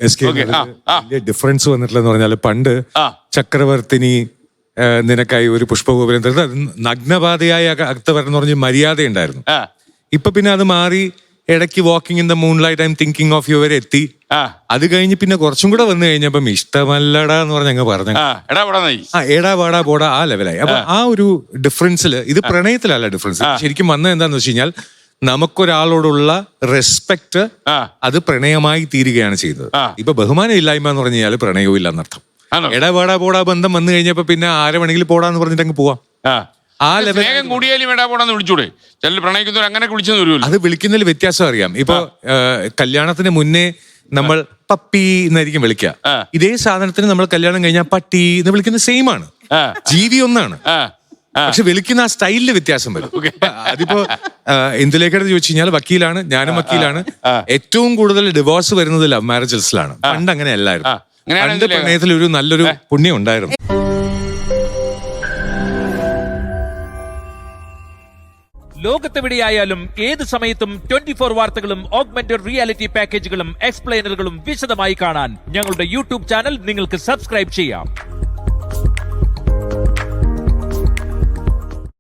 വലിയ ഡിഫറൻസ് വന്നിട്ടില്ലെന്ന് പറഞ്ഞാൽ പണ്ട് ചക്രവർത്തിനി നിനക്കായി ഒരു പുഷ്പഗോപുരം തരുന്നത് അത് നഗ്നപാതയായി അകത്ത് വരണം പറഞ്ഞ് മര്യാദ ഉണ്ടായിരുന്നു. ഇപ്പൊ പിന്നെ അത് മാറി ഇടയ്ക്ക് walking in the moonlight I'm thinking of you വരെ എത്തി. അത് കഴിഞ്ഞ് പിന്നെ കുറച്ചും കൂടെ വന്നു കഴിഞ്ഞപ്പം ഇഷ്ടമല്ലടാ എന്ന് പറഞ്ഞങ്ങ് പറഞ്ഞു എടാ വാടാ പോടാ ആ ലെവലായി. അപ്പൊ ആ ഒരു ഡിഫറൻസിൽ ഇത് പ്രണയത്തിലല്ല ഡിഫറൻസ്. ശരിക്കും വന്നത് എന്താന്ന് വെച്ച് കഴിഞ്ഞാൽ നമുക്കൊരാളോടുള്ള റെസ്പെക്ട് അത് പ്രണയമായി തീരുകയാണ് ചെയ്തത്. ഇപ്പൊ ബഹുമാനം ഇല്ലായ്മ എന്ന് പറഞ്ഞു കഴിഞ്ഞാൽ പ്രണയവും ഇല്ല എന്നർത്ഥം. എടാ വാടാ പോടാ ബന്ധം വന്നു കഴിഞ്ഞപ്പോ പിന്നെ ആരെ വേണമെങ്കിലും പോടാന്ന് പറഞ്ഞിട്ട് അങ്ങ് പോവാം. ആ ലെവൽ കൂടിയാലും എടാ പോടാന്ന് വിളിച്ചൂടെ? ചില പ്രണയിക്കുന്നവർ അങ്ങനെ വിളിച്ചെന്ന് വരുമല്ലോ. അത് വിളിക്കുന്നതിൽ വ്യത്യാസം അറിയാം. ഇപ്പൊ കല്യാണത്തിന് മുന്നേ നമ്മൾ പപ്പി എന്നായിരിക്കും വിളിക്കുക. ഇതേ സാധനത്തിന് നമ്മൾ കല്യാണം കഴിഞ്ഞാൽ പട്ടി എന്ന് വിളിക്കുന്ന സെയിം ആണ്, ജീവി ഒന്നാണ്. പക്ഷെ വിളിക്കുന്ന ആ സ്റ്റൈലില് വ്യത്യാസം വരും. അതിപ്പോ എന്തിലേക്കാണ് ചോദിച്ചു കഴിഞ്ഞാൽ വക്കീലാണ്, ഞാനും വക്കീലാണ്. ഏറ്റവും കൂടുതൽ ഡിവോഴ്സ് വരുന്നത് ലവ് മാരേജസിലാണ്. പണ്ട് അങ്ങനെ അല്ലായിരുന്നു. പണ്ട് പ്രണയത്തിൽ ഒരു നല്ലൊരു പുണ്യം ഉണ്ടായിരുന്നു. ലോകത്തെവിടെയായാലും ഏത് സമയത്തും 24 വാർത്തകളും ഓഗ്മെന്റഡ് റിയാലിറ്റി പാക്കേജുകളും എക്സ്പ്ലെയിനറുകളും വിശദമായി കാണാൻ ഞങ്ങളുടെ യൂട്യൂബ് ചാനൽ നിങ്ങൾക്ക് സബ്സ്ക്രൈബ് ചെയ്യാം.